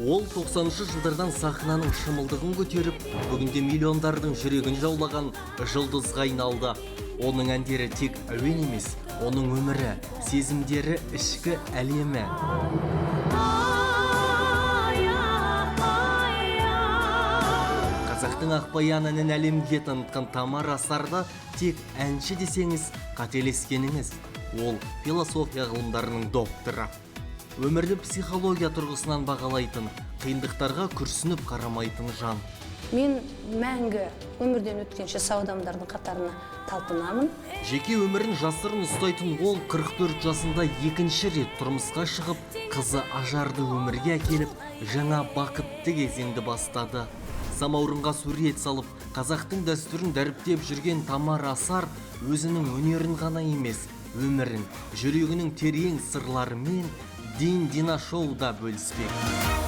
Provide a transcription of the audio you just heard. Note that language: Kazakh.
Ол 90-шы жылдардан сахнаның шымылдығын көтеріп, бүгінде миллиондардың жүрегін жаулаған жұлдызға айналды. Оның әндері тек әуен емес, оның өмірі, сезімдері, ішкі әлемі. Қазақтың Ақбаян әнін әлемге танытқан Тамара Асарды тек әнші десеңіз қателескеніңіз. Ол философия ғылымдарының докторы. Өмірді психология тұрғысынан бағалайтын, қиындықтарға күрсініп қарамайтын жан. Мен мәңгі өмірден өткенше сау адамдардың қатарына талпынамын. Жеке өмірін жасырын ұстайтын ол 44 жасында екінші рет тұрмысқа шығып, қызы Ажарды өмірге әкеліп, жаңа бақытты кезеңді бастады. Самаурынға сурет салып, қазақтың дәстүрін дәріптеп жүрген Тамара Асар өзінің өнерін ғана емес, өмірін, жүрегінің терең сырларымен Дина шоуда бөліспек.